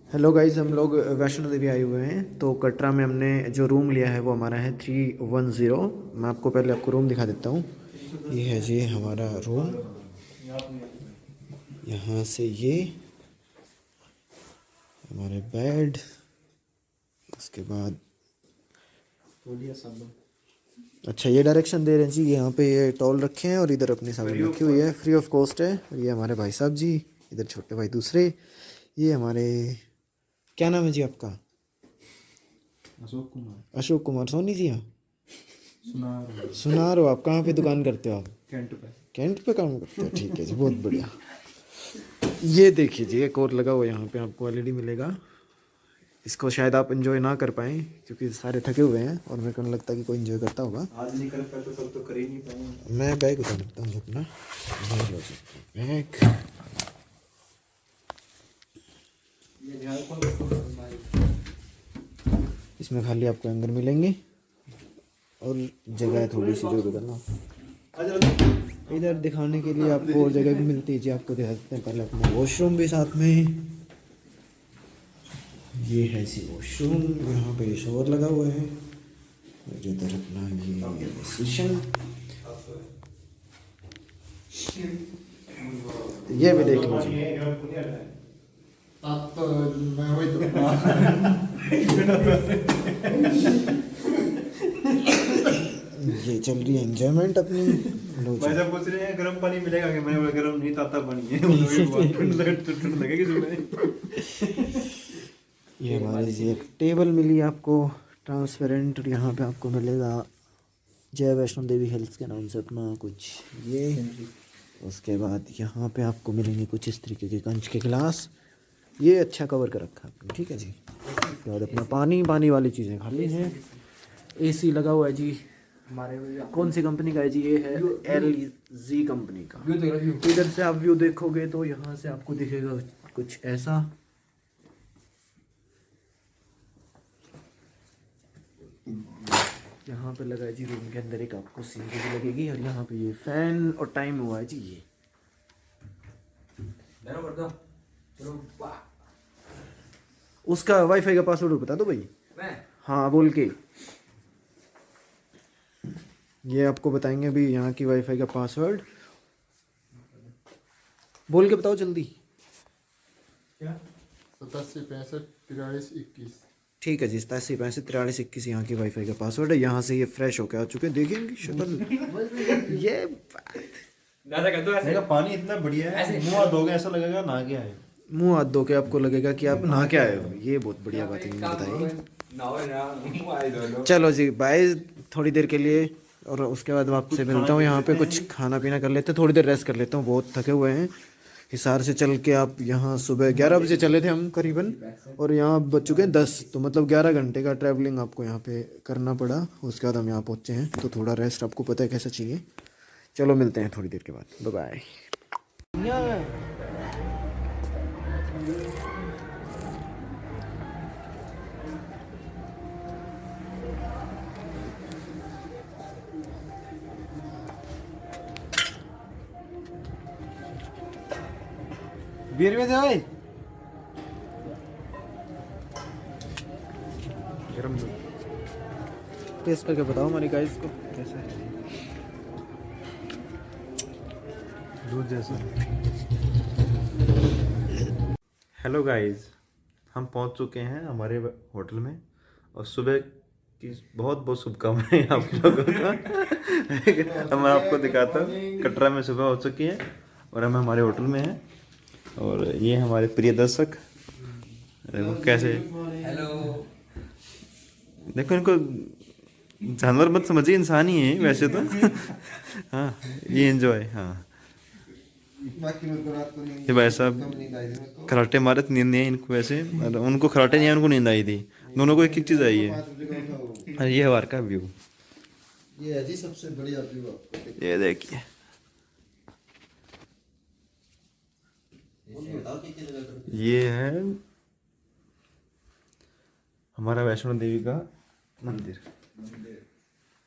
Hello guys, हम लोग वैष्णो देवी आए हुए हैं। तो कटरा में हमने जो रूम लिया है वो हमारा है 310। मैं आपको पहले आपको रूम दिखा देता हूँ। ये है जी हमारा रूम। यहाँ से ये हमारे बेड, उसके बाद अच्छा ये डायरेक्शन दे रहे हैं जी। यहाँ पे ये टॉल रखे हैं और इधर अपनी साबुन रखी हुई है, फ्री ऑफ कॉस्ट है। और ये हमारे भाई साहब जी, इधर छोटे भाई दूसरे। ये हमारे, क्या नाम है जी आपका? अशोक कुमार सोनी जी। हाँ, सुनार हो आप? कहाँ पे दुकान करते हो आप? कैंट पे काम करते हो, ठीक है जी, बहुत बढ़िया। ये देखिए जी, एक और लगा हुआ है यहाँ पे, आपको एलईडी मिलेगा। इसको शायद आप एंजॉय ना कर पाएँ क्योंकि सारे थके हुए हैं और मेरे को नहीं लगता कि कोई एंजॉय करता होगा। आज नहीं कर पाए तो कल तो कर ही नहीं पाएंगे। मैं बैग उतार लेता हूँ अपना। बैग इसमें खाली आपको एंगर मिलेंगे और जगह है थोड़ी सी जो बदलना। इधर दिखाने के लिए आपको और जगह भी मिलती है जी, आपको दिखा देते हैं पहले अपना वॉशरूम भी साथ में। ये है सी वॉशरूम, यहाँ पे शॉवर लगा हुआ है। और इधर अपना ये रिसेप्शन, ये भी देख लीजिए। ये चल रही है एंजॉयमेंट अपनी। लो जी। भाई साहब पूछ रहे हैं गर्म पानी मिलेगा कि? मैंने बोला गर्म नहीं, ताता पानी है। उन्होंने बहुत ठंड लगेगी सुबह। ये हमारी जी एक टेबल मिली आपको ट्रांसपेरेंट, और यहाँ पे आपको मिलेगा जय वैष्णो देवी हेल्थ के नाम से अपना कुछ ये। उसके बाद यहाँ पे आपको मिलेंगे कुछ इस तरीके के कंच के गिलास। ये अच्छा कवर कर रखा है आपने, ठीक है जी। उसके बाद अपना पानी, पानी वाली चीज़ें खाली हैं। एसी लगा हुआ है जी। कौन सी कंपनी का है जी? ये है LG कंपनी का। इधर से आप व्यू देखोगे तो यहाँ से आपको दिखेगा कुछ ऐसा। यहाँ पे लगा है जी रूम के अंदर एक आपको सीनरी भी लगेगी। और यहाँ पे ये फैन और टाइम हुआ है जी। ये उसका वाईफाई का पासवर्ड बता दो भाई। हाँ बोल के, ये आपको बताएंगे अभी यहाँ की वाईफाई का पासवर्ड। बोल के बताओ जल्दी। क्या? 87 65 43 21। ठीक है जी, 87 65 43 21 यहाँ की वाईफाई का पासवर्ड है। यहाँ से ये फ्रेश होके आ चुके हैं, देखिए इनकी शक्ल। ये देखा पानी इतना बढ़िया है, मुंह हाथ धोगे ऐसा लगेगा नहा के आए। मुंह हाथ धो के आपको लगेगा कि आप नहा के आए हो। ये बहुत बढ़िया बात है इन्होंने बताई। चलो जी बाय, थोड़ी देर के लिए। और उसके बाद आपसे मिलता हूँ यहाँ पे, कुछ खाना पीना कर लेते हैं, थोड़ी देर रेस्ट कर लेता हूँ, बहुत थके हुए हैं। हिसार से चल के आप यहाँ सुबह 11 बजे चले थे हम करीबन, और यहाँ बज चुके हैं 10, तो मतलब 11 घंटे का ट्रैवलिंग आपको यहाँ पे करना पड़ा। उसके बाद हम यहाँ पहुँचे हैं, तो थोड़ा रेस्ट आपको पता है कैसा चाहिए। चलो मिलते हैं थोड़ी देर के बाद, बाय बाय। बीर में थे भाई। गरम टेस्ट करके बताओ हमारी गाइस को कैसा है। दूध जैसा। हेलो गाइस, हम पहुंच चुके हैं हमारे होटल में। और सुबह की बहुत बहुत शुभकामनाएं आप लोगों को। मैं आपको दिखाता हूँ, कटरा में सुबह हो चुकी है और हम हमारे होटल में हैं। और ये हमारे प्रिय दर्शक, देखो कैसे। हेलो। देखो इनको जानवर मत समझिए, इंसान ही है वैसे तो। हाँ ये एंजॉय। हाँ ये भाई साहब खराटे मारे तो नींद नहीं आई इनको वैसे, उनको खराटे नहीं आए, उनको नींद आई थी। दोनों को एक एक चीज़ आई है। और ये हमारे का व्यू, ये है जी सबसे बढ़िया व्यू आपको। ये देखिए। ये है हमारा वैष्णो देवी का मंदिर।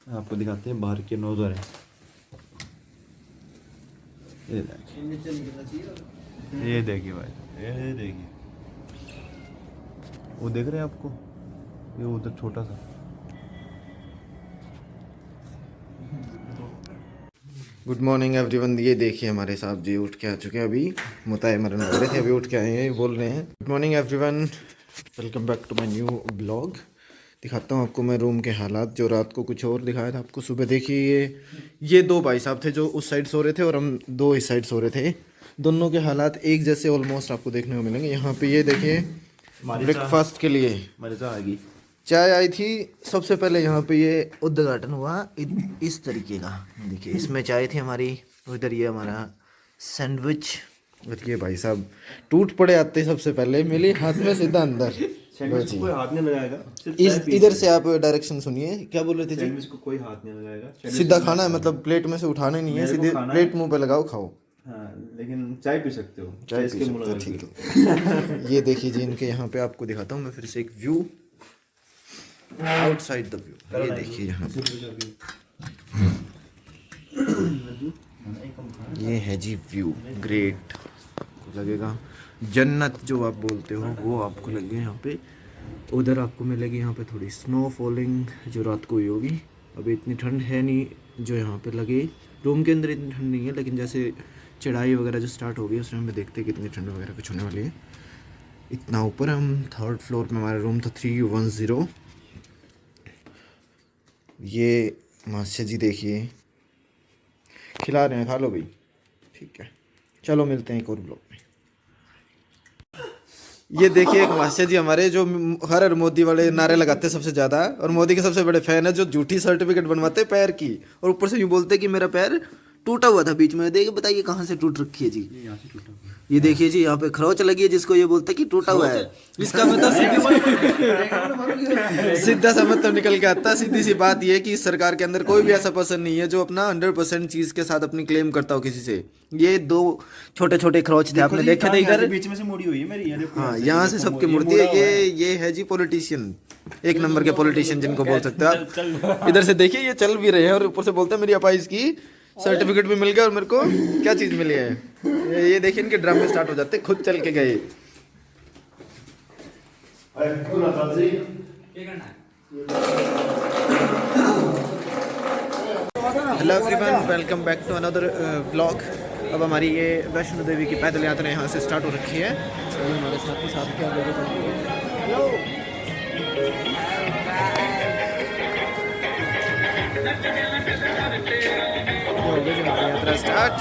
आपको दिखाते हैं बाहर के नज़ारे। ये देखिए भाई, ये देखिए। वो देख रहे हैं आपको, ये उधर छोटा सा। Good morning everyone. ये देखिए हमारे साहब जी उठ के आ चुके हैं, अभी मुताय मरन हो रहे थे, अभी उठ के आए हैं, बोल रहे हैं good morning everyone, welcome back to my new blog. दिखाता हूँ आपको मैं रूम के हालात, जो रात को कुछ और दिखाया था आपको। सुबह देखिए ये दो भाई साहब थे जो उस साइड सो रहे थे और हम दो इस साइड सो रहे थे। दोनों के हालात एक जैसे ऑलमोस्ट आपको देखने को मिलेंगे। यहाँ पे ये देखिए ब्रेकफास्ट के लिए मरीजा आ गई, चाय आई थी। सबसे पहले यहाँ पे ये उद्घाटन हुआ इस तरीके का, देखिए इसमें चाय थी हमारी। उधर ये हमारा सैंडविच, और ये भाई साहब टूट पड़े आते सबसे पहले मिली हाथ में सीधा अंदर। सैंडविच को कोई हाथ नहीं लगाएगा, इस इधर से आप डायरेक्शन सुनिए, क्या बोल रहे थे जी? सैंडविच को कोई हाथ नहीं लगाएगा, सीधा खाना है, मतलब प्लेट में से उठाना नहीं है, सीधे प्लेट मुंह पे लगाओ खाओ। हाँ, लेकिन चाय पी सकते हो, चाय इसके पी मुंह सकते हो, लगा ठीक सकते है। ये देखिए जी, इनके यहाँ पे आपको दिखाता हूँ मैं फिर से एक व्यू, आउटसाइड द व्यू। ये देखिए यहाँ ये है जी व्यू, ग्रेट लगेगा। जन्नत जो आप बोलते हो वो आपको लगेगा यहाँ पे। उधर आपको मिलेगी यहाँ पे थोड़ी स्नो फॉलिंग जो रात को हुई होगी। अभी इतनी ठंड है नहीं जो यहाँ पे लगे, रूम के अंदर इतनी ठंड नहीं है, लेकिन जैसे चढ़ाई वगैरह जो स्टार्ट होगी उस टाइम पे देखते हैं कितनी ठंड वगैरह कुछ होने वाली है। इतना ऊपर हम 3rd फ्लोर में, हमारा रूम था 310। ये मास्टर जी देखिए खिला रहे हैं, खा लो भाई, ठीक है। चलो मिलते हैं एक और ब्लॉग में। ये देखिए एक मास्टर जी हमारे जो हर मोदी वाले नारे लगाते हैं सबसे ज़्यादा, और मोदी के सबसे बड़े फैन है, जो झूठी सर्टिफिकेट बनवाते हैं पैर की, और ऊपर से यूँ बोलते हैं कि मेरा पैर टूटा हुआ था बीच में। देखिए बताइए कहाँ से टूट रखी है जी? ये देखिए जी, यहाँ पे खरोच लगी है जिसको ये बोलते हैं कि टूटा हुआ है। इसका मतलब सीधा सा मतलब निकल के आता है। सीधी सी बात ये है कि इस सरकार के अंदर कोई भी ऐसा पर्सन नहीं है जो अपना 100% चीज के साथ अपनी क्लेम करता हो किसी से। ये दो छोटे छोटे खरोच थे, आपने देखे थे इधर बीच में से मुड़ी हुई है मेरी, ये देखो। हाँ, यहाँ से सबकी मूर्ति है। ये है जी पॉलिटिशियन, एक नंबर के पॉलिटिशियन जिनको बोल सकते हो आप। इधर से देखिए ये चल भी रहे हैं, और ऊपर से बोलते हैं मेरी अपाइज की सर्टिफिकेट भी मिल गया, और मेरे को क्या चीज मिली है। ये देखिए इनके ड्रामे स्टार्ट हो जाते, खुद चल के गए। Hello everyone, welcome back to another vlog. अब हमारी ये वैष्णो देवी की पैदल यात्रा यहाँ से स्टार्ट हो रखी है। अभी हमारे साथ के साथ क्या लोग यात्रा स्टार्ट।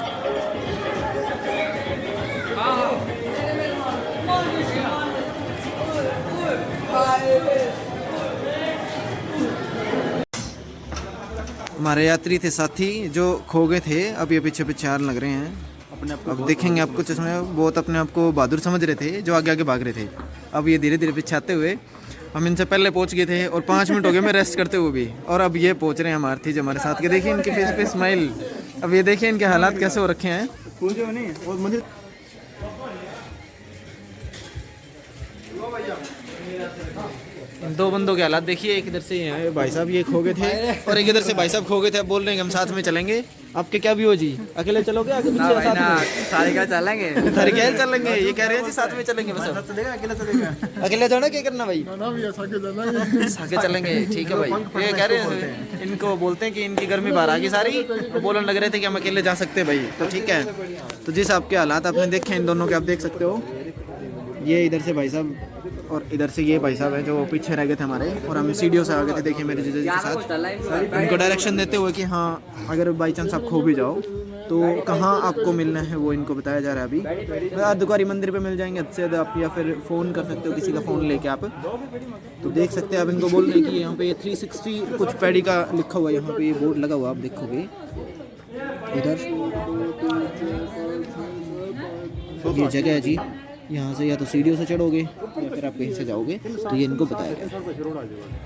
हमारे यात्री थे साथी जो खो गए थे, अब ये पीछे पीछे लग रहे हैं अपने आप। अब देखेंगे आपको चश्मे, बहुत अपने आप को बहादुर समझ रहे थे जो आगे आगे भाग रहे थे। अब ये धीरे धीरे पीछे आते हुए, हम इनसे पहले पहुंच गए थे और 5 मिनट हो गए मैं रेस्ट करते हुए भी, और अब ये पहुंच रहे हैं हमारे थी जो हमारे साथ के। देखिए इनके फेस पे स्माइल, अब ये देखिए इनके हालात कैसे हो रखे हैं। इन दो बंदों के हालात देखिए, एक इधर से यहाँ भाई साहब ये खो गए थे और एक इधर से भाई साहब खो गए थे। अब बोल रहे हैं कि हम साथ में चलेंगे। आपके क्या भी हो जी, अकेले चलोगे आगे पीछे साथ में? सारे क्या चलेंगे, सारे क्या चलेंगे, ये कह रहे हैं जी साथ में चलेंगे। बस अकेले जाना क्या करना भाई, साके चलेंगे, ठीक है भाई। ये कह रहे हैं, इनको बोलते हैं कि इनकी गर्मी बाहर आ गई सारी, बोलने लग रहे थे कि हम अकेले जा सकते हैं भाई, तो ठीक है। तो जिस आपके हालात आपने देखे इन दोनों के, आप देख सकते हो। ये इधर से भाई साहब और इधर से ये भाई साहब है जो पीछे रह गए थे हमारे, और हम सीढ़ियों से आ गए थे। देखिए मेरे जीजा जी के साथ इनको डायरेक्शन देते हुए कि हाँ अगर बाई चांस आप खो भी जाओ तो कहाँ आपको मिलना है वो इनको बताया जा रहा है। अभी अर्धकुंवारी मंदिर पे मिल जाएंगे अच्छे से आप, या फिर फ़ोन कर सकते हो किसी का फ़ोन लेके आप, तो देख सकते हैं आप। इनको बोल रहे हैं कि यहाँ पे 360 कुछ पैडी का लिखा हुआ है, यहाँ पे ये बोर्ड लगा हुआ आप देखोगे इधर। ये जगह है जी, यहाँ से या तो सीढ़ियों से चढ़ोगे या फिर आप कहीं से जाओगे, तो ये इनको बताया गया,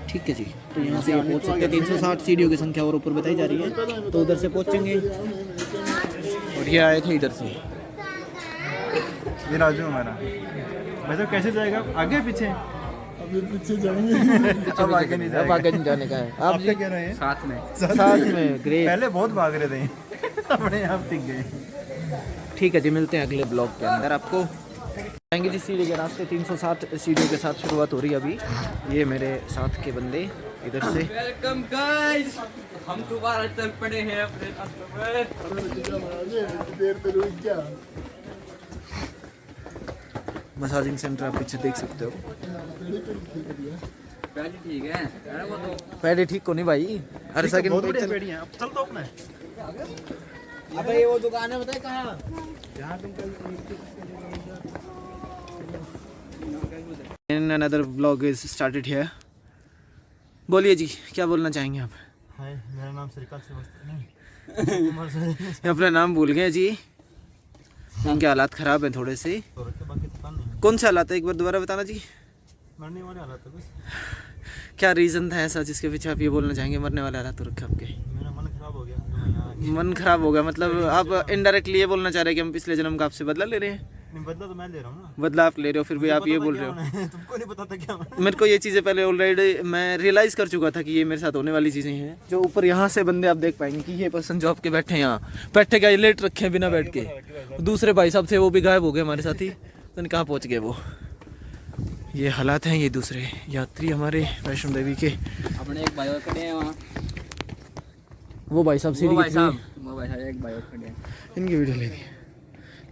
ठीक है जी। तो यहाँ से पहुँच सकते हैं, 360 सीढ़ियों की संख्या और ऊपर बताई जा रही है, तो उधर से पहुँचेंगे। और ये आए थे इधर से, ये राजू हमारा। वैसे कैसे जाएगा, आगे पीछे? अभी पीछे जाएंगे, अब आगे नहीं अब आगे नहीं जाने का है। आप क्या कह रहे हैं? साथ में ग्रेट। पहले बहुत भाग रहे थे अपने आप टिक गए। ठीक है जी, मिलते हैं अगले ब्लॉग के अंदर आपको। जाएंगे जी सीढ़ी के रास्ते। 360 सीढ़ियों के साथ शुरुआत हो रही है अभी। ये मेरे साथ के बंदे इधर से। वेलकम गाइस, हम दोबारा चल पड़े हैं अपने देर पे रुक गया। मसाजिंग सेंटर आप पीछे देख सकते हो। पहले ठीक है अरे वो तो पैडे ठीक को नहीं भाई, हर सेकंड पे चल। चल तो अपने अबे ये वो दुकान है बताए कहाँ? Another vlog is started here. बोलिए जी, क्या बोलना चाहेंगे आप? हाय, मेरा नाम श्रीकांत श्रीवास्तव नहीं। अपना नाम भूल गए जी। उनके हालात ख़राब हैं थोड़े से। बाकी थकान नहीं, कौन से हालात है एक बार दोबारा बताना जी। मरने वाले हालात है कुछ। क्या रीज़न था ऐसा जिसके पीछे आप ये बोलना चाहेंगे मरने वाले हालात हो रखे आपके? मेरा मन खराब हो गया तो मैं यहाँ आ गया। मन खराब हो गया मतलब आप इनडायरेक्टली ये बोलना चाह रहे हैं कि हम पिछले जन्म का आपसे बदला ले रहे हैं? नहीं, बदला तो मैं ले रहा हूँ ना। बदला आप ले रहे हो फिर भी आप ये बोल रहे हो। तुमको नहीं पता था क्या? मेरे को ये चीज़ें पहले ऑलरेडी मैं रियलाइज़ कर चुका था कि ये मेरे साथ होने वाली चीज़ें हैं। जो ऊपर यहाँ से बंदे आप देख पाएंगे कि ये पर्सन जो आपके बैठे हैं यहाँ बैठे क्या लेट रखे हैं बिना बैठ के। दूसरे भाई साहब थे वो भी गायब हो गए हमारे साथ ही, तो कहाँ पहुँच गए वो। ये हालात हैं ये दूसरे यात्री हमारे वैष्णो देवी के। अपने एक भाई और खड़े हैं वहाँ। वो भाई साहब सीढ़ी वो भाई की साहब एक भाई और खड़े हैं। इनकी वीडियो ले दी।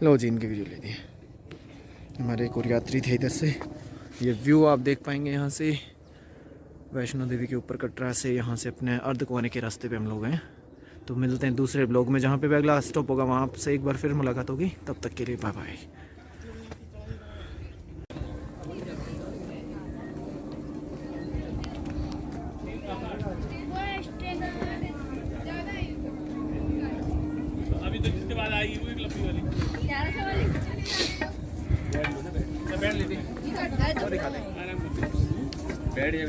लो जी इनकी वीडियो ले दी। हमारे एक और यात्री थे इधर से। ये व्यू आप देख पाएंगे यहाँ से वैष्णो देवी के ऊपर कटरा से। यहाँ से अपने अर्धकुंवारी के रास्ते पे हम लोग हैं। तो मिलते हैं दूसरे ब्लॉग में जहाँ पे अगला स्टॉप होगा वहाँ से एक बार फिर मुलाकात होगी। तब तक के लिए बाय बाय। अभी तो जिसके बाद आएगी वो एक लंबी वाली 1100 वाली बैठ लेते बैठ जा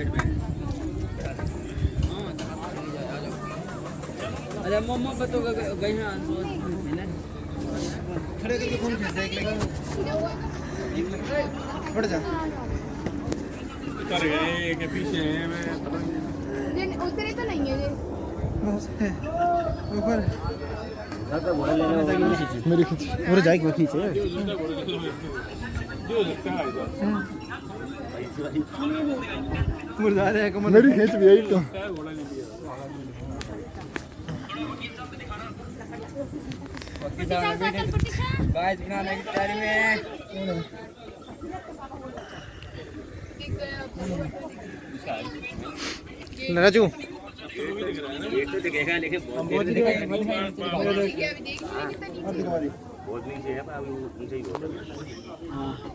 अरे मम्मा बतो गई हैं खड़े करके फोन खींच देख लेगा बढ़ जा। उतर गए के पीछे हैं मैं पता नहीं उतरे तो नहीं है ये ऊपर मेरी खींच। उधर जाएगी वो खींचे। जो लगता है उधर जा रहे हैं कमर। मेरी खींच भी यही तो। घोड़ा नहीं दिया गाइस बनाने की तैयारी में है। राजू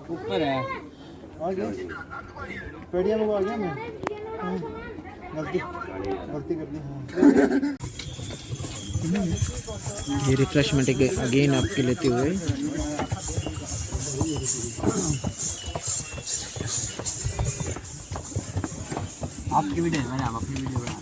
ऊपर है आ गया पेड़िया में आ गया मैं। गलती कर दी। ये रिफ्रेशमेंट अगेन आपके लेते हुए आपकी वीडियो है, मैंने आप अपनी वीडियो बना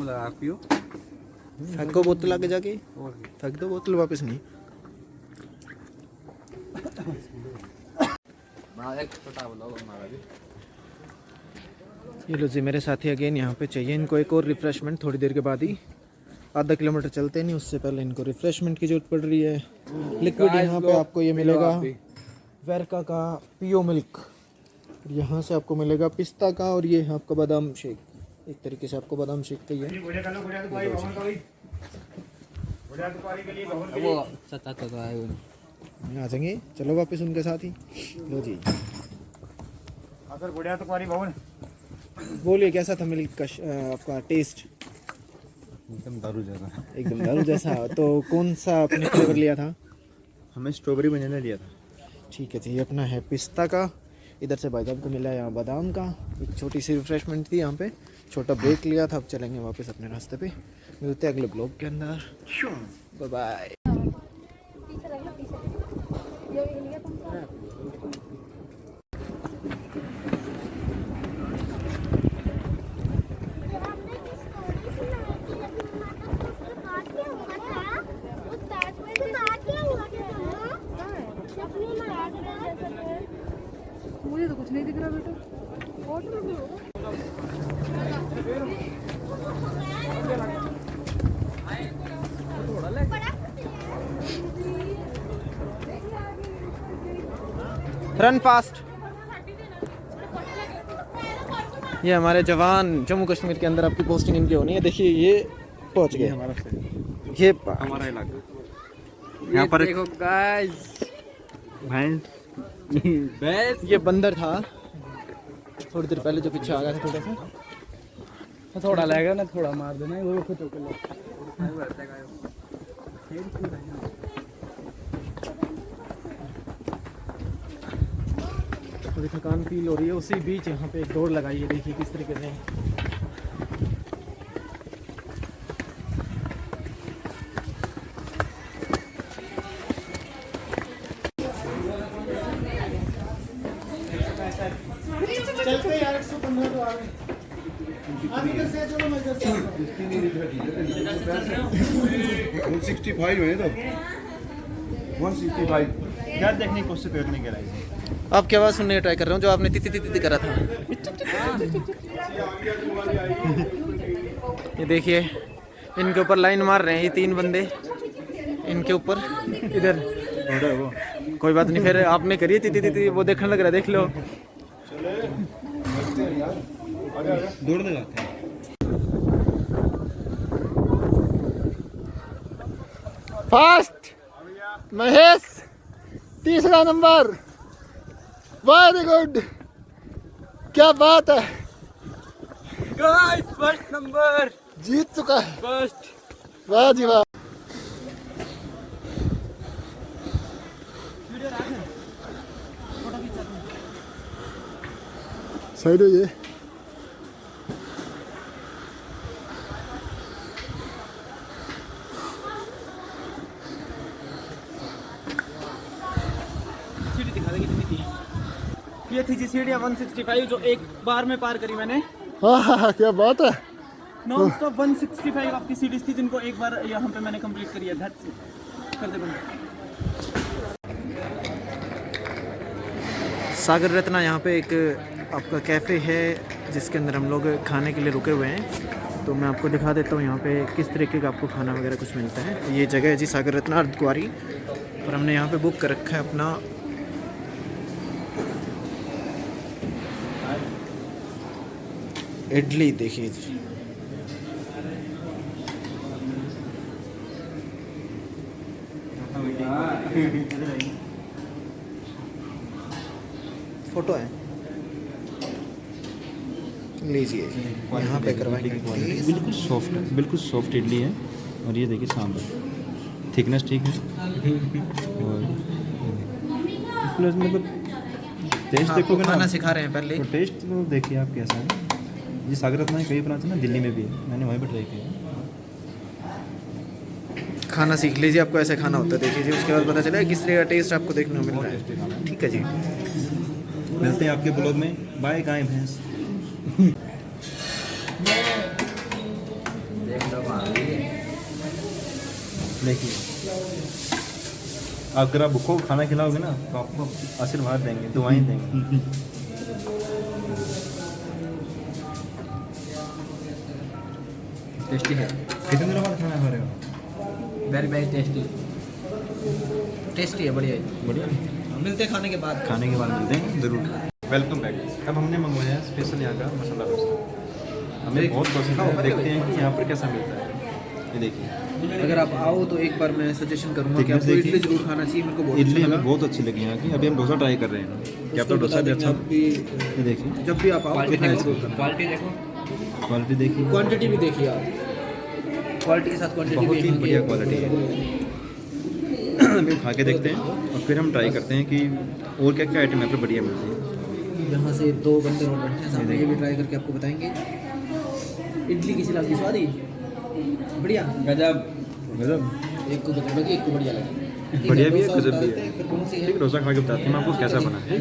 लगा पियो। फेंको बोतल आगे जाके फेंक दो बोतल वापस नहीं। ये लो जी मेरे साथी अगेन यहाँ पे चाहिए इनको एक और रिफ्रेशमेंट थोड़ी देर के बाद ही। आधा किलोमीटर चलते नहीं उससे पहले इनको रिफ्रेशमेंट की जरूरत पड़ रही है। लिक्विड यहाँ पे आपको ये मिलेगा वेरका का पियो मिल्क। यहाँ से आपको मिलेगा पिस्ता का और ये आपका बादाम शेक। एक तरीके से आपको बादाम शेक का ही है। वो सत्ता तो आए वो आ जाएंगे चलो वापस उनके साथ ही। लो जी बोलिए कैसा था मिल्क का आपका टेस्ट? एकदम दारू जैसा। एकदम दारू जैसा। तो कौन सा आपने फ्लेवर लिया था? हमें स्ट्रॉबेरी बनाना लिया था। ठीक है जी अपना है पिस्ता का। इधर से भाई साहब को मिला है यहाँ बादाम का। एक छोटी सी रिफ्रेशमेंट थी यहाँ पे, छोटा ब्रेक लिया था। अब चलेंगे वापस अपने रास्ते पे। मिलते हैं अगले ब्लॉग के अंदर। Bye bye. हमने किस स्टोरी सुनाई है, अपनी मतलब काट के होगा ना। मुझे तो कुछ नहीं दिख रहा बेटा। होटल भी होगा। Run fast. ये हमारे जवान जम्मू कश्मीर के अंदर आपकी पोस्टिंग इनकी होनी है। देखिए ये पहुंच गए। ये हमारा इलाका यहाँ पर देखो गाइस, भैंस ये बंदर था थोड़ी देर पहले जो पीछे आ गया था थोड़ा सा। थोड़ा लगेगा ना, थोड़ा मार देना वो खुद होकर थोड़ी थकान फील हो रही है। उसी बीच यहाँ पे एक दौड़ लगाई है, देखिए किस तरीके से। चलते यार 115 तो आ गए। आप इधर से चलो, मैं इधर से 165 हुए तो 165 क्या देखने की कोशिश करने के लिए आपकी आवाज़ सुनने ट्राई कर रहा हूँ, जो आपने तिती तिती करा था। ये देखिए इनके ऊपर लाइन मार रहे हैं ये 3 बंदे इनके ऊपर। इधर कोई बात नहीं, फिर आपने करिए तिती तिती, वो देखने लग रहा है, देख लो। दौड़ लगाते हैं। फास्ट महेश 3रा नंबर, वेरी गुड, क्या बात है। गाइस फर्स्ट नंबर, जीत चुका है, फर्स्ट। वाह जी वाह। साइड हो ये। सीढ़ी दिखा दे कितनी थी। ये थी जी सीढ़ियाँ 165 जो एक बार में पार करी मैंने। हाँ क्या बात है। नॉन स्टॉप 165 आपकी सीढ़ीज थी जिनको एक बार यहाँ पे मैंने कंप्लीट करी है। That's it. कर दे बंद। सागर रत्ना यहाँ पे एक आपका कैफ़े है जिसके अंदर हम लोग खाने के लिए रुके हुए हैं। तो मैं आपको दिखा देता हूँ यहाँ पे किस तरीके का आपको खाना वगैरह कुछ मिलता है। ये जगह है जी सागर रत्ना अर्धकुंवारी, और हमने यहाँ पे बुक कर रखा है अपना इडली। देखिए जी फोटो है, लीजिए यहाँ पे करवाएंगे। बिल्कुल सॉफ्ट इडली है। और ये देखिए सांभर, थिकनेस ठीक है। और प्लस मतलब टेस्ट देखोगे ना, खाना सिखा रहे हैं पहले। तो टेस्ट तो देखिए आप कैसा है। ये सागर रत्ना कई ब्रांच है ना, दिल्ली में भी है, मैंने वहीं पर ट्राई किया। खाना सीख लीजिए, आपको ऐसे खाना होता है। देखिए जी उसके बाद पता चलेगा किस तरह का टेस्ट आपको देखने को मिल रहा है। ठीक है जी, मिलते हैं आपके ब्लॉग में। बाय गाय भैंस। देखिए अगर आप भूखों को खाना खिलाओगे ना तो आपको आशीर्वाद देंगे, दुआएं देंगे। टेस्टी है, कितने दिनों बाद खाना खा रहे हो? Very very tasty. टेस्टी है, बढ़िया है। बढ़िया। मिलते हैं खाने के बाद। खाने के बाद मिलते हैं ज़रूर। Welcome back. अब हमने मंगवाया स्पेशल यहाँ का मसाला डोसा। हमें बहुत पसंद है। देखते हैं कि यहाँ पर कैसा मिलता है। ये देखिए, अगर आप आओ तो एक बार मैं सजेशन करूँगा कि थिकनेस आपको इडली देखिए। जरूर खाना चाहिए। मेरे को बहुत इडली अच्छा हमें लगा। बहुत अच्छी लगी यहाँ की। अभी हम डोसा ट्राई कर रहे हैं कि आपका डोसा भी अच्छा। जब भी ये देखिए, जब भी आप आओ तो ट्राई जरूर करना। क्वालिटी देखो, क्वालिटी देखिए, क्वांटिटी भी देखिए आप, क्वालिटी के साथ क्वांटिटी बहुत भी ही यहाँ की बढ़िया क्वालिटी है। अभी खा के देखते हैं और फिर हम ट्राई करते हैं कि और क्या क्या आइटम यहाँ पर बढ़िया मिलती है। यहाँ से 2 बंदे और बैठे हैं सामने, ये भी ट्राई करके आपको बताएंगे। इडली किसी लाल की स्वादी बढ़िया, गजब। मतलब एक को गजब लगी, एक को बढ़िया लगी। बढ़िया भी है, डोसा गजब भी बताते है। हैं, फिर कौन सी है? ठीक, डोसा खा के बताते हैं मैं आपको कैसा बना है।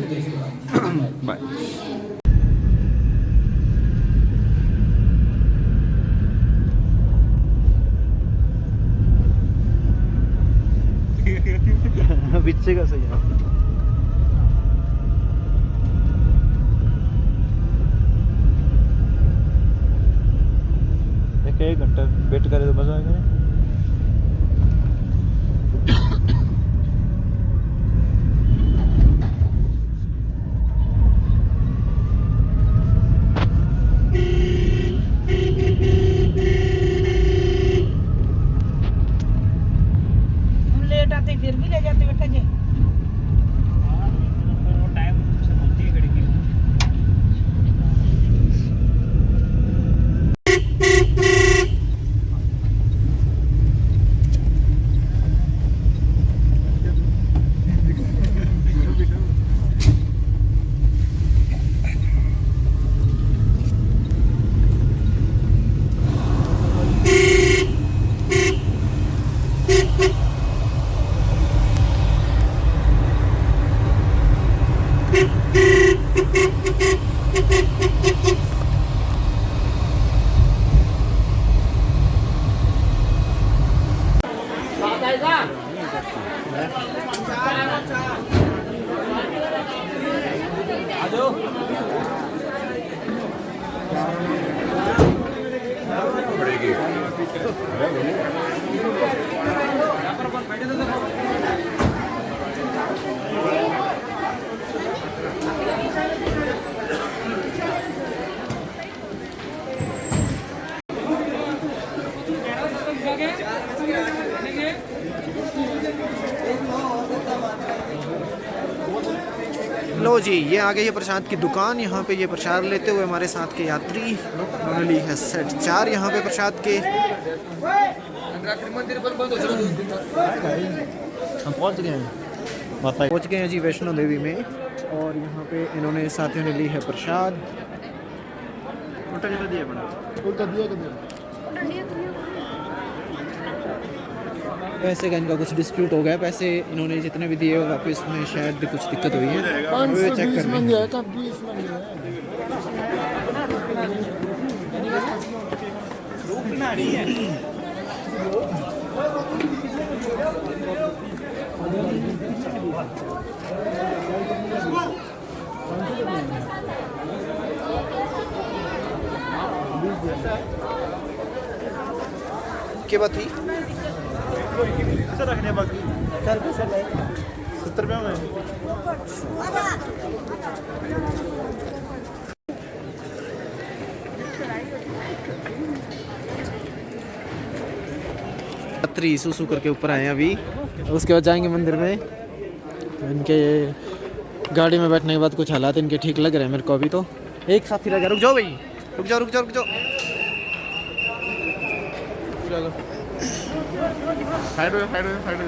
बाय। पीछे का सही है। 1 घंटा वेट करे तो मज़ा आएगा। हम लेट आते फिर भी ले जाते बेटा जी। लो जी, ये आ गई है प्रसाद की दुकान। यहाँ पे ये प्रसाद लेते हुए हमारे साथ के यात्री उन्होंने ली है सेट 4 यहाँ पे प्रसाद के। हम पहुंच गए हैं। पहुँच गए हैं जी वैष्णो देवी में, और यहाँ पे इन्होंने साथियों ने ली है प्रसाद। उल्टा दिया बड़ा। पैसे का इनका कुछ डिस्प्यूट हो गया, पैसे इन्होंने जितने भी दिए वापस में शायद कुछ दिक्कत हुई है, वो चेक कर रहे हैं। क्या बात हुई? पैसा रखने बाकी 70 रुपये में। यात्री सुसु करके ऊपर आए हैं अभी, उसके बाद जाएंगे मंदिर में। इनके गाड़ी में बैठने के बाद कुछ हालात इनके ठीक लग रहे हैं मेरे को अभी। तो एक साथी रह गया, रुक जाओ भाई, रुक जाओ रुक जाओ रुक जाओ। साइड हो साइड हो साइड हो।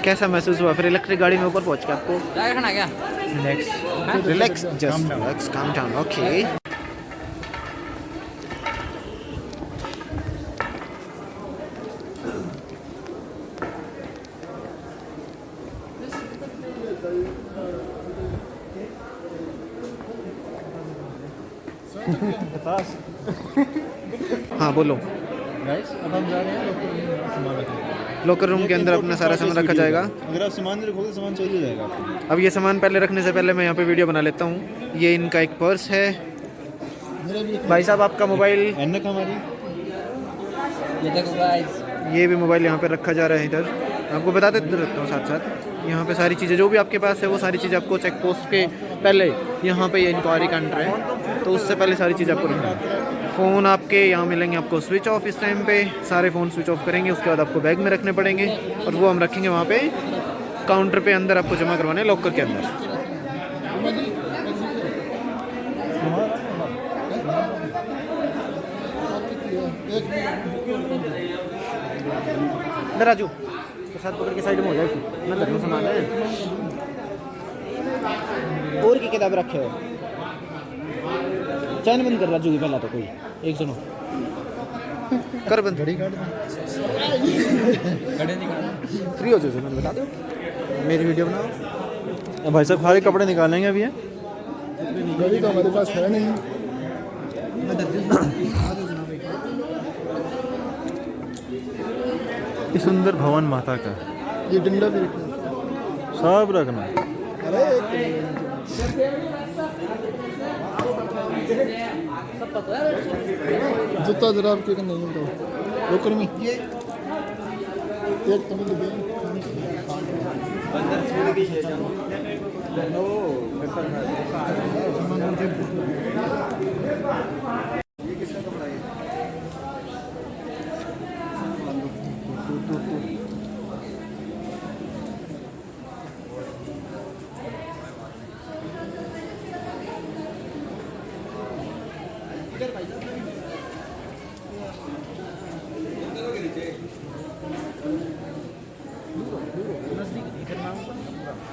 कैसा महसूस हुआ फिर इलेक्ट्रिक गाड़ी में ऊपर पहुंच के आपको? क्या खाना क्या? Relax, just relax, calm down, okay. हाँ बोलो। गाइस अब हम जा रहे हैं सामान रखने। लॉकर रूम के अंदर अपना सारा सामान रखा जाएगा। अगर आप सामान नहीं रखोगे सामान चोरी हो जाएगा आपको। अब ये सामान पहले रखने से पहले मैं यहाँ पे वीडियो बना लेता हूँ। ये इनका एक पर्स है। भाई साहब आपका मोबाइल, एनक हमारी ये देखो गाइस, ये भी मोबाइल यहाँ पे रखा जा रहा है इधर। आपको बता देते रहता हूँ साथ साथ। यहाँ पे सारी चीज़ें जो भी आपके पास है वो सारी चीज़ें आपको चेक पोस्ट के पहले यहाँ पे ये इंक्वायरी काउंटर है, तो उससे पहले सारी चीज़ें आपको रखना है। फ़ोन आपके यहाँ मिलेंगे आपको स्विच ऑफ। इस टाइम पे सारे फ़ोन स्विच ऑफ करेंगे, उसके बाद आपको बैग में रखने पड़ेंगे और वो हम रखेंगे वहाँ पे काउंटर पे अंदर आपको जमा करवाने लॉकर के अंदर। इधर राजू प्रसाद पकड़ के साइड में हो जाए, मैं लखनऊ सामान है और की किताब रखे हो। चैन बंद कर राजू की पहला तो कोई एक सुनो कर बंद। घड़ी काट फ्री हो जाओ, मैंने बता दो मेरी वीडियो बनाओ। भाई साहब खाली कपड़े निकालेंगे अभी है। गाड़ी तो हमारे पास है नहीं। ये सुंदर भवन माता का ये डंडा भी रखना। सब रखना। अरे जूता जरा आपके नहीं होता वो कर्मी ये एक कमी तो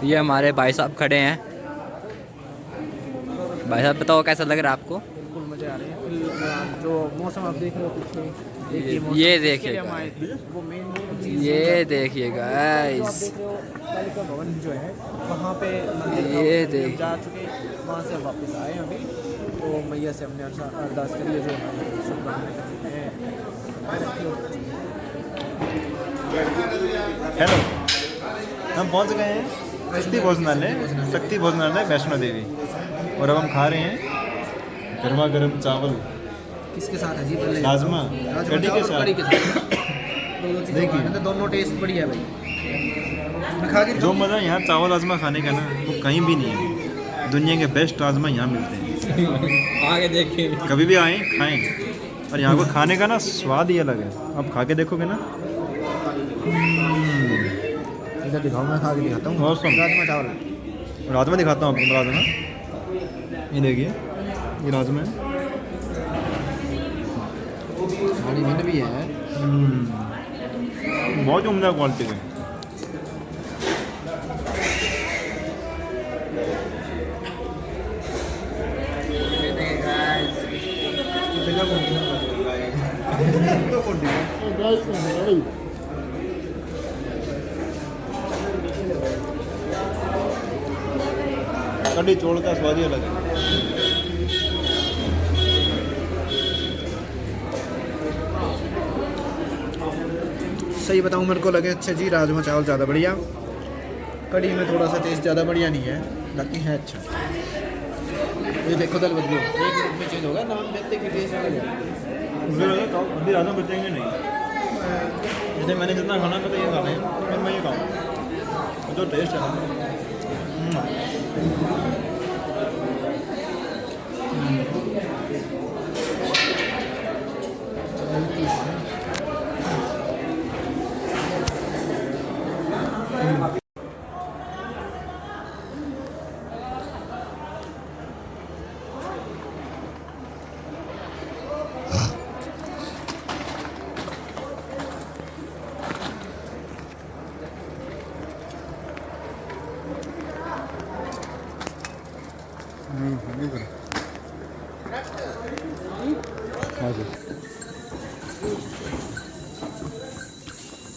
ये हमारे भाई साहब खड़े हैं। भाई साहब बताओ कैसा लग रहा है आपको? बिल्कुल मजे आ रहे हैं। जो मौसम आप देख रहे हो पीछे, ये देखिएगा, वो मेन ये देखिएगा आप देख रहे हो कालिका भवन जो है वहाँ पे मंदिर ये हम देख। जा चुके, वहाँ से वापस आए अभी। तो मैया से हमने अरदास करी है जो हमारी शुभकामनाएं करते हैं। हेलो, हम पहुंच गए हैं शक्ति भोजनालय वैष्णो देवी, और अब हम खा रहे हैं गर्मा गर्म चावल किसके साथ है जी? राजमा कड़ी के साथ। कड़ी के साथ दोनों चीज़ें देखिए। खाने, दोनों टेस्ट बढ़िया है भाई। मैं खा के जो मज़ा यहाँ चावल राजमा खाने का ना वो कहीं भी नहीं है। दुनिया के बेस्ट राजमा यहाँ मिलते हैं। आगे देखिए, कभी भी आएँ खाएं, और यहाँ को खाने का ना स्वाद ही अलग है। आप खा के देखोगे ना। इधर दिखाओ, मैं खा के दिखाता हूँ। Awesome। राजमा चावल, राजमा दिखाता हूँ आपको। राजमा ये देखिए, ये राजमा है। बड़ी भिंड भी है। बहुत उम्दा क्वालिटी है। कड़ी चोल का स्वाद ही अलग है। सही बताऊँ मेरे को लगे अच्छा जी, राजमा चावल ज़्यादा बढ़िया। कड़ी में थोड़ा सा टेस्ट ज़्यादा बढ़िया नहीं है, बाकी है अच्छा। ये देखो दाल बदलो, 1 मिनट में चेंज होगा, नाम देते कि टेस्ट अलग है। मुझे लगा अभी राजमा बचेंगे नहीं। जैसे मैंने जितना खाना था तो ये खा रहे हैं, फिर मैं ये खाऊँ जो टेस्ट है।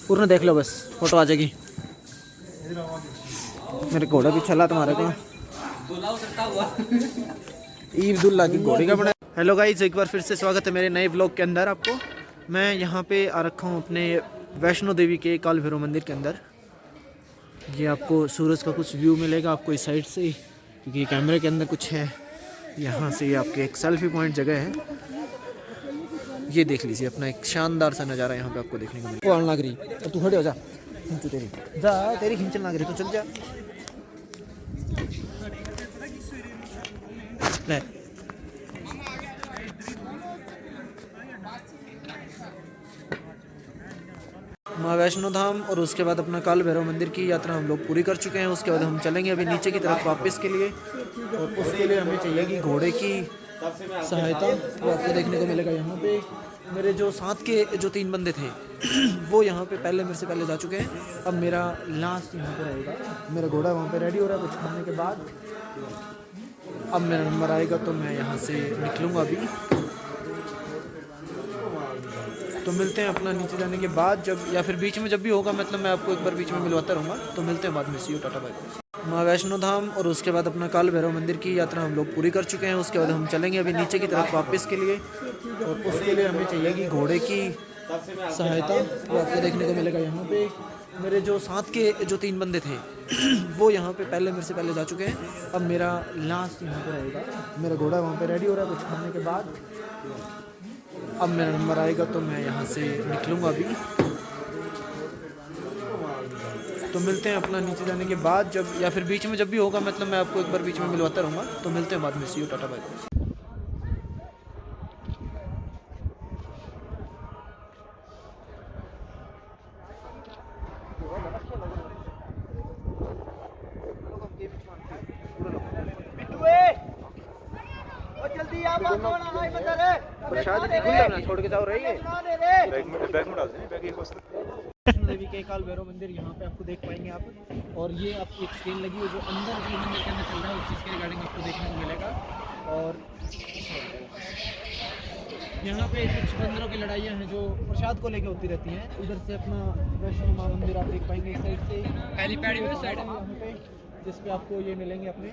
पूर्ण देख लो, बस फोटो आ जाएगी। मेरे घोड़ा भी चला तुम्हारे को ईद-उल-अज़हा की घोड़ी का बड़ा। हेलो गाइस, एक बार फिर से स्वागत है मेरे नए व्लॉग के अंदर। आपको मैं यहाँ पे आ रखा हूँ अपने वैष्णो देवी के काल भैरव मंदिर के अंदर। ये आपको सूरज का कुछ व्यू मिलेगा आपको इस साइड से, क्योंकि कैमरे के अंदर कुछ है। यहाँ से ये आपके एक सेल्फी पॉइंट जगह है। ये देख लीजिए, अपना एक शानदार सा नज़ारा यहाँ पे आपको देखने को मिलेगा। लग रही अब तू खड़े हो जा, खींचू तेरी जा, तेरी खींचन लग रही तो चल जा। ले माँ वैष्णो धाम और उसके बाद अपना काल भैरव मंदिर की यात्रा हम लोग पूरी कर चुके हैं। उसके बाद हम चलेंगे अभी नीचे की तरफ वापस के लिए, और उसके लिए हमें चाहिए घोड़े की सहायता। वो आपको देखने को मिलेगा यहाँ पे। मेरे जो साथ के जो 3 बंदे थे वो यहाँ पे पहले मेरे से पहले जा चुके हैं। अब मेरा लास्ट यहाँ पे रहेगा। मेरा घोड़ा वहाँ पे रेडी हो रहा है। कुछ खाने के बाद अब मेरा नंबर आएगा तो मैं यहाँ से निकलूँगा अभी। तो मिलते हैं अपना नीचे जाने के बाद, जब या फिर बीच में जब भी होगा, मतलब मैं आपको एक बार बीच में मिलवाता रहूँगा। तो मिलते हैं बाद में। सी यू, टाटा बाय। माँ वैष्णो धाम और उसके बाद अपना काल भैरव मंदिर की यात्रा हम लोग पूरी कर चुके हैं। उसके बाद हम चलेंगे अभी नीचे की तरफ वापस के लिए, और उसके लिए हमें चाहिए कि घोड़े की सहायता। वो आपको देखने को मिलेगा यहाँ पे। मेरे जो साथ के जो 3 बंदे थे वो यहाँ पे पहले मेरे से पहले जा चुके हैं। अब मेरा लास्ट यहाँ पे रहेगा। मेरा घोड़ा वहाँ पे रेडी हो रहा है कुछ खाने के बाद। अब मेरा नंबर आएगा तो मैं यहाँ से निकलूँगा अभी। तो मिलते हैं अपना नीचे जाने के बाद, जब या फिर बीच में जब भी होगा, मतलब मैं आपको एक बार बीच में मिलवाता रहूँगा। तो मिलते हैं बाद में। सी यू, टाटा, बाय। छोड़ के जाओ रही है वैष्णो देवी के काल भैरव मंदिर। यहाँ पे आपको देख पाएंगे आप। और ये आपकी एक स्क्रीन लगी है जो अंदर जो मंदिर के अंदर चल रहा है, उस चीज़ के रिगार्डिंग आपको देखने को मिलेगा। और यहाँ पे कुछ बंदरों की लड़ाइयाँ हैं जो प्रसाद को लेके होती रहती हैं। इधर से अपना वैष्णो माँ मंदिर आप देख पाएंगे इस साइड से। पहली पैड़ी में साइड यहाँ पे, जिसपे आपको ये मिलेंगे अपने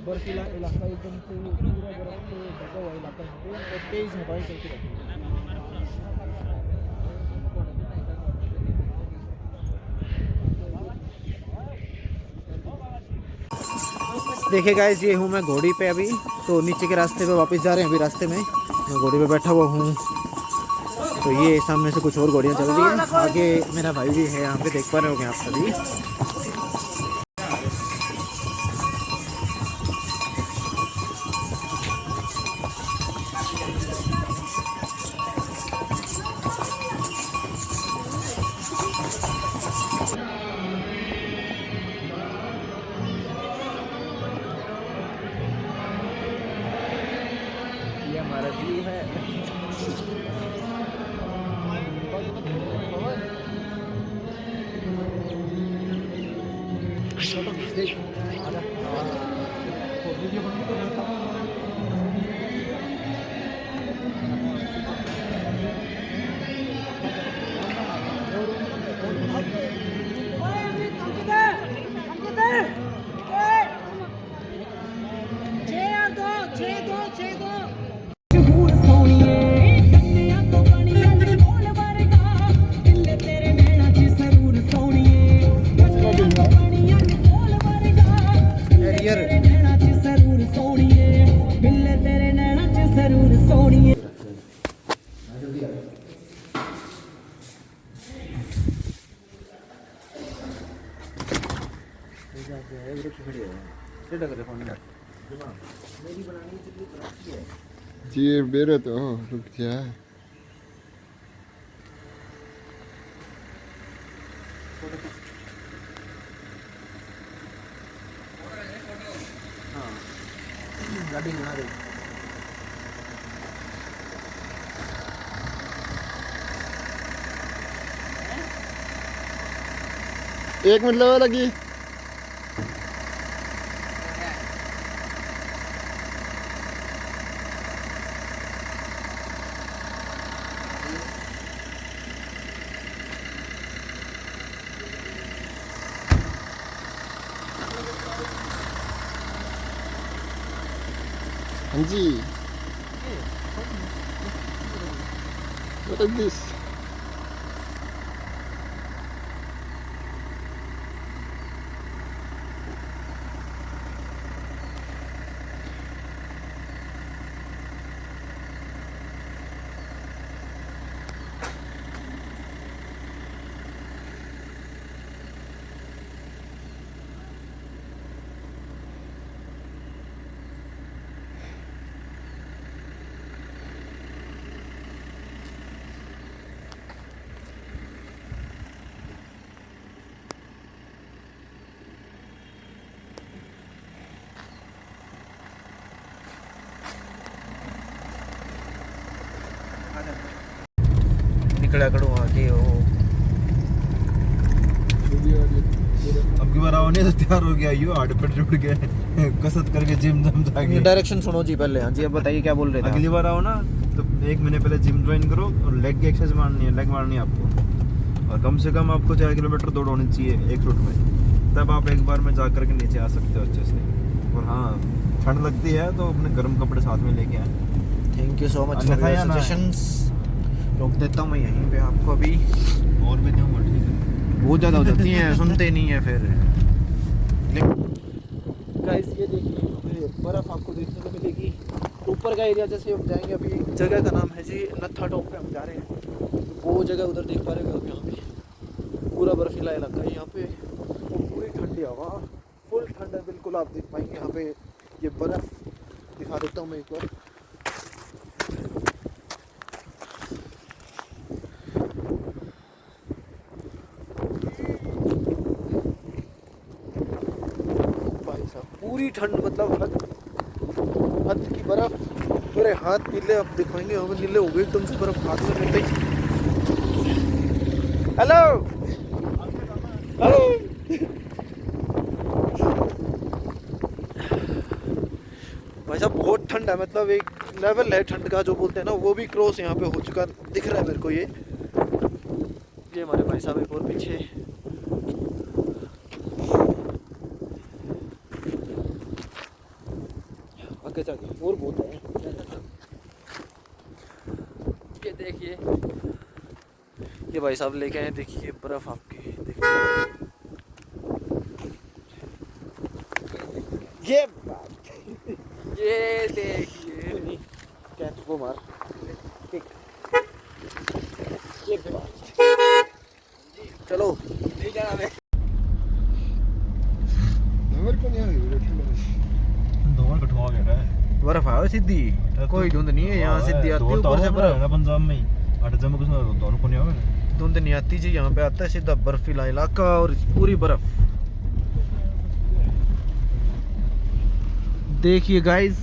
बर्फीला इलाका, एकदम से पूरा बर्फ से ढका हुआ इलाका यहाँ पे, और तेज़ हवाएं चलती रहती हैं। देखिए गाइस, ये हूँ मैं घोड़ी पे अभी। तो नीचे के रास्ते पे वापस जा रहे हैं। अभी रास्ते में मैं घोड़ी पे बैठा हुआ हूँ। तो ये सामने से कुछ और घोड़ियाँ चल रही हैं। आगे मेरा भाई भी है यहाँ पे, देख पा रहे होंगे आप सभी। ये हमारा व्यू है। जी बेरो तो रुक जा। गाड़ी बना रही। एक मिनट लगा लगी। हाँ जी, what is this? निकला करो आगे हो। अब की बार आओ नहीं तो तैयार हो गया, यू हार्ड पर जुड़ गए कसरत करके जिम जम जाके। डायरेक्शन सुनो जी पहले। हाँ जी, अब बताइए क्या बोल रहे थे। अगली बार आओ ना तो 1 महीने पहले जिम ज्वाइन करो और लेग की एक्सरसाइज मारनी है, लेग मारनी है आपको। और कम से कम आपको 4 किलोमीटर दौड़ होनी चाहिए एक रूट में। तब आप एक बार में जा करके नीचे आ सकते हो अच्छे से। और हाँ, ठंड लगती है तो अपने गर्म कपड़े साथ में लेके आए। Thank you so much for अन्यथा योर या ना? सजेशंस। रोक देता हूँ मैं यहीं पे आपको अभी। और भी दूँगा, ठीक है। बहुत ज़्यादा हो जाती हैं, सुनते नहीं है फिर। गाइस ये देखिए बर्फ़ आपको देखने को मिलेगी। ऊपर का एरिया जैसे हम जाएंगे, अभी एक जगह का नाम है जी नत्था टॉप पे हम जा रहे हैं। वो जगह उधर देख पा रहे हो आप, यहाँ पे पूरा बर्फीला इलाका है यहाँ पे। और पूरी ठंडी हवा, फुल ठंड है बिल्कुल, आप देख पाएंगे यहाँ पे। ये बर्फ़ दिखा देता हूँ मैं एक बार। भाई साहब पूरी ठंड, मतलब हद की बर्फ। मेरे हाथ नीले आप दिखाएंगे, हमें नीले हो गए एकदम से बर्फ हाथ में लेते ही। Hello hello. भाई साहब बहुत ठंड है, मतलब एक लेवल है ठंड का जो बोलते हैं ना, वो भी क्रॉस यहाँ पे हो चुका दिख रहा है मेरे को। ये हमारे भाई साहब एक और पीछे। आगे जाके और बहुत है। ये देखिए, ये भाई साहब लेके आए, देखिए बर्फ आपके देखिए। ये देखिए कैच को मार। ये चलो नहीं जाना हमें। मेरे को नहीं आ रही दोनों कठुआ गया है। बर्फ आयो सीधी, कोई धुंध नहीं है यहाँ, सीधी आती है ऊपर से बर्फ। पंजाब में ही अट जम्मू कश्मीर दोनों को नहीं आवे। धुंध नहीं आती जी, यहाँ पे आता है सीधा बर्फीला इलाका और पूरी बर्फ। देखिए गाइस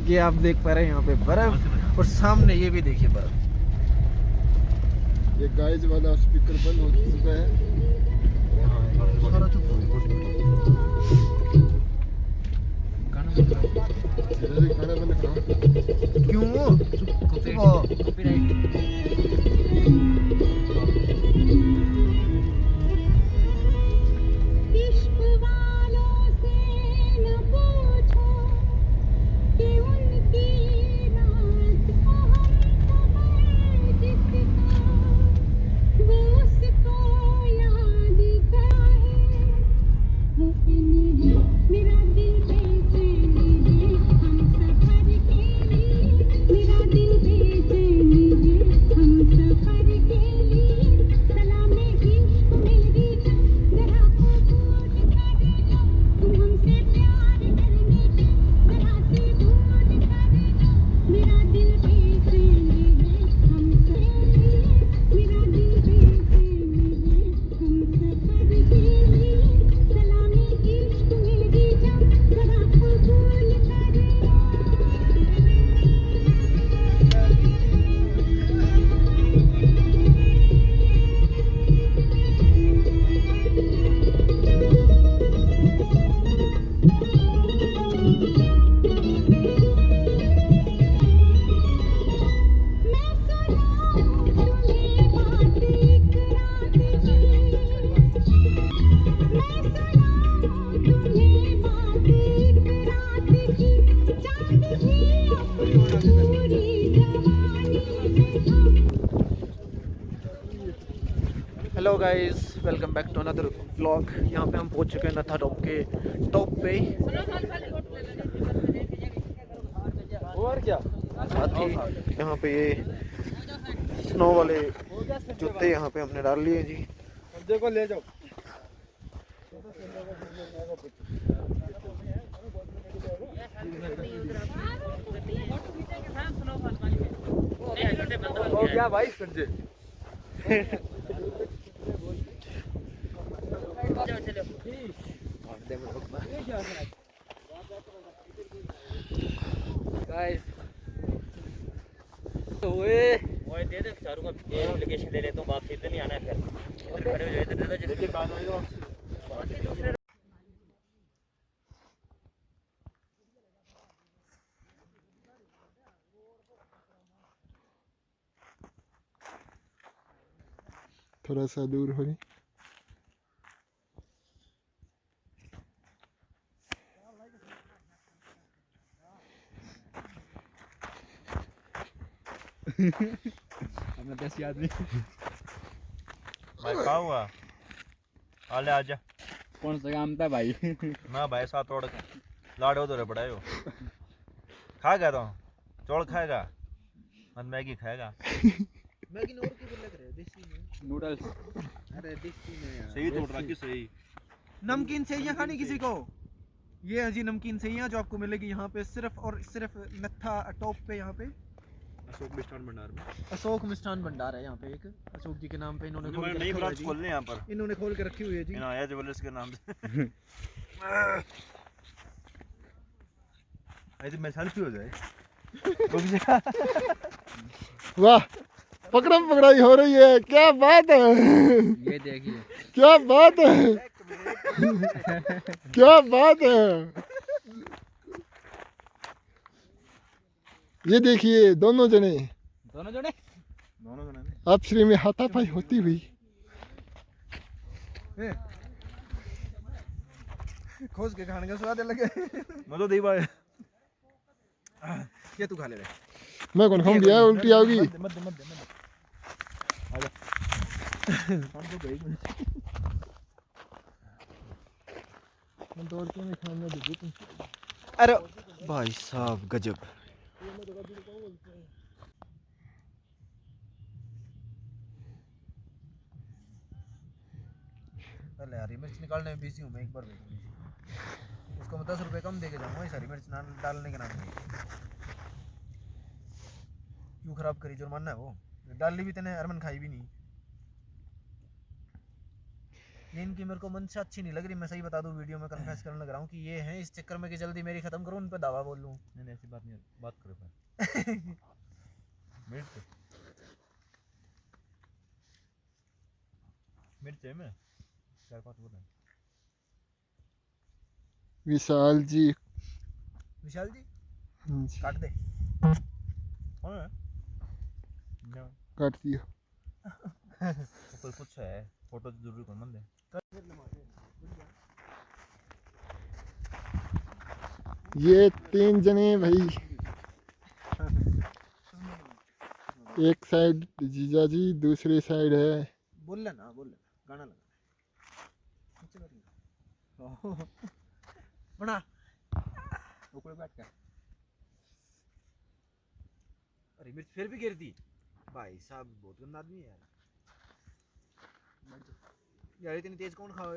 ये आप देख पा रहे हैं यहाँ पे बर्फ, और सामने ये भी देखिए बर्फ। ये गाइस वाला स्पीकर बंद हो चुका है। सारा चुप हो जल्दी खाना बंद करो। क्यों चुप हो? इश्क वालों से न पूछो कि उनकी रात को हम खबर जिसका वो उसको याद क्या है। मुमकिन है मेरा दिल बेचैन है हम सफर के लिए, मेरा दिल बेचैन है हम सफर के लिए। सलामे इश्क मेरी जान जरा कबूल कर लो, तुम हमसे प्यार करने की जरा सी भूल कर लो। मेरा दिल बेचैन है हम सफर के लिए, मेरा दिल बेचैन है हम सफर के लिए। सलामे इश्क मेरी जान जरा कबूल कर लो। मैं सुनाऊं तुम्हें बात एक रात की, मैं सुनाऊं तुम्हें बात एक रात की। चांद भी अपनी पूरी जवानी से था। Hello guys, welcome back to another vlog. यहाँ पे हम पहुँच चुके हैं नत्था टॉप के टॉप पे। और क्या साथ ही यहाँ पे ये स्नो वाले जूते यहाँ पे हमने डाल लिए जी। देखो ले जाओ। हो गया भाई संजय। गाइस ओए ओए दे दे चारों का एप्लीकेशन ले लेता हूँ, वापस इधर नहीं आना है फिर। इधर खड़े हो जाओ, इधर दे दो जिसके थोड़ा सा दूर हो। अपना 10 आदमी भाई क्या हुआ? आले आजा। कौन सा काम था भाई? ना भाई साथ तोड़ लाड़े उधर पड़ाए हो। खा गया तो चौल खाएगा मत मैगी खाएगा। मैगी और की लग रहा है देसी में। नूडल्स अरे देसी में यार। सही तोड़ रहा कि सही? नमकीन सेवइयां खानी किसी को? ये है जी नमकीन सेवइयां जो आपको मिलेगी यहाँ पे सिर्फ और सिर्फ नत्था टॉप पे। यहाँ पे अशोक मिष्ठान भंडार में अशोक मिष्ठान भंडार है यहाँ पे एक अशोक जी के नाम पे इन्होंने खोल के नई रखी हुई है ब्रांच जी। खोलने यहाँ पर इन्होंने खोल के रखी हुई है जी। आया ज्वेलर्स के नाम से। ऐसे मैं सेल्फी हो जाए। वाह पकड़म पकड़ाई हो रही है, क्या बात है। ये देखिए क्या बात है, क्या बात है। ये देखिए दोनों जने दोनों जोड़े आप श्री में हाथापाई होती हुई। खोज के खाने का स्वाद अलग है। मैं तो दीवा ये तू खा ले रे। मैं कौन खाऊं दिया, उल्टी आओगी। मत दे मत दे। अरे भाई साहब गजब। पहले हरी मिर्च निकालने में बिजी हूँ मैं। एक बार उसको मैं 10 रुपए कम दे के जाऊँगा इस हरी मिर्च डालने के नाम पे। क्यों खराब करी? जुर्माना है वो। डाली भी तेने अरमन खाई भी नहीं। ये इनकी मेरे को मन से अच्छी नहीं लग रही। मैं सही बता दूं वीडियो में कन्फेस करने लग रहा हूँ कि ये हैं इस चक्कर में कि जल्दी मेरी खत्म करूँ उन पे दावा बोल लूँ। नहीं ऐसी बात नहीं, बात करो भाई। मिर्च है मैं 4-5 बोला। विशाल जी विशाल जी जी, काट दे। हाँ काट दिया। कोई कुछ है फोटो जरूर कौन मन दे। ये 3 जने भाई, एक साइड जीजा जी, दूसरी साइड है बोल लेना गाना लगा बना ऊपर बैठ कर। अरे मिर्च फिर भी गिर दी। भाई साहब बहुत गंदा आदमी है यार। यार इतनी तेज कौन खाओ?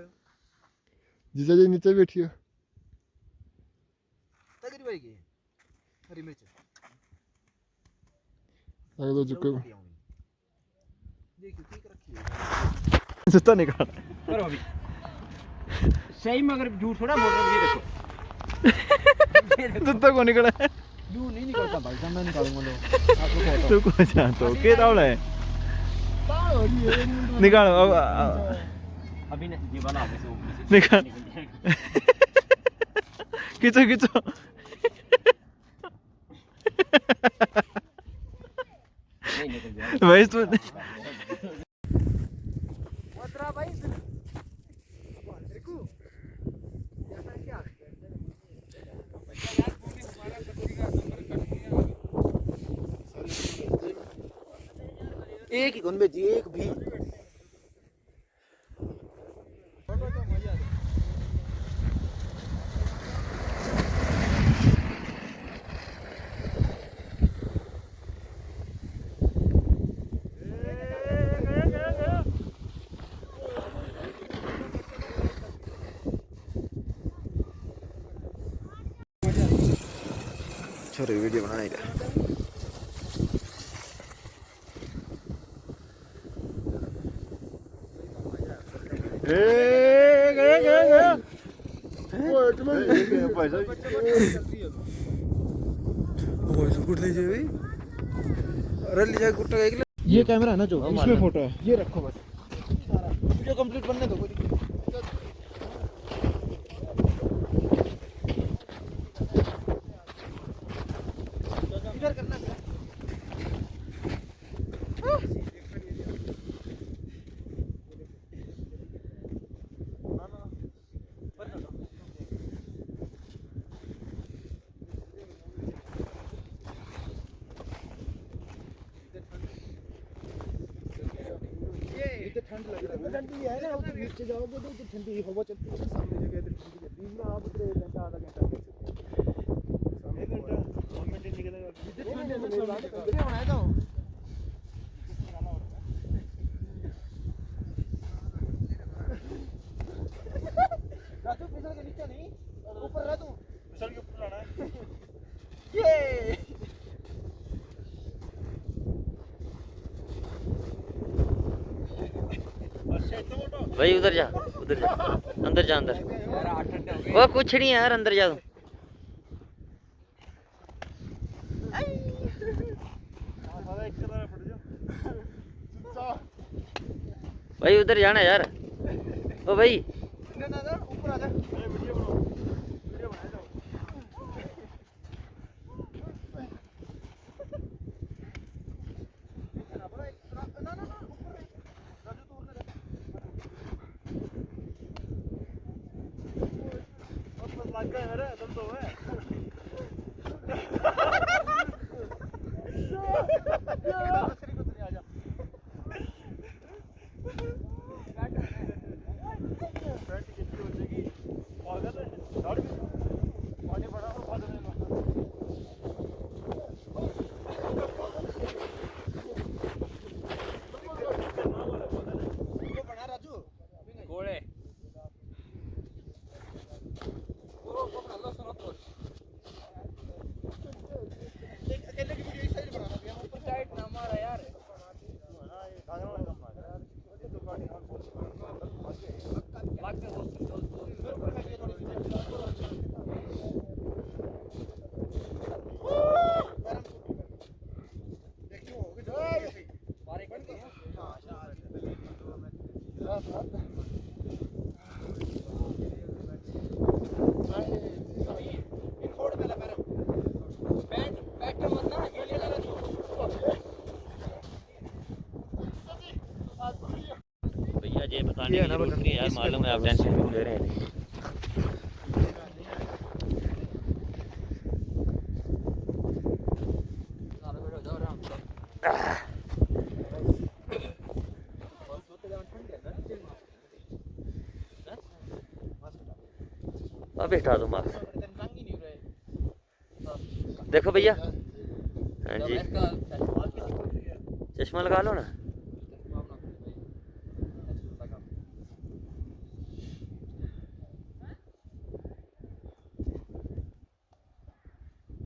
जीजा जी नीचे बैठियो। तगड़ी भाई की हरी मिर्च अगर तो झुके देखियो ठीक रखी है। जूता निकाल करो अभी सही में, अगर झूठ थोड़ा बोल रहे हो। ये देखो जूता को निकला है। यूं नहीं निकलता भाई साहब। मैं निकालूंगा लो आप लोग तू को जा तो के तावड़ा है निकालो अब अभी ने ये वाला आगे से ऊपर से निकाल निकल जाएगा। खींचो खींचो। नहीं निकल जाएगा। भाई तू एक ही कौन भेजी? एक भी छोरे वीडियो बनाने का। ये कैमरा है ना जो इसमें फोटो है, ये रखो बस। वीडियो कंप्लीट बनने दो। कोई दिक्कत नहीं। इधर करना है। इतने ठंड लग रहा है ठंडी है ना, आप नीचे जाओगे तो इतनी ठंडी हवा चलती है सामने जगह इतनी ठंडी है, बीच में आप उतरे घंटा आधा घंटा देख सकते हो, एक घंटा 1 मिनट निकलेगा इतनी ठंड में बनाया था राजू फिसल के नीचे नहीं ऊपर रह तू फिसल के ऊपर रहना है ये भाई उधर जा अंदर जा अंदर। वो कुछ नहीं यार, अंदर जा तू। भाई उधर जाना यार। ओ भाई ऊपर आ जा वीडियो बनाया जाओ लग गया है तुम तो है भैया ये बताने की जरूरत नहीं यार, मालूम है आप टेंशन क्यों ले रहे हैं। अब बैठा दो मार्क्स। देखो भैया, हाँ जी चश्मा लगा लो ना।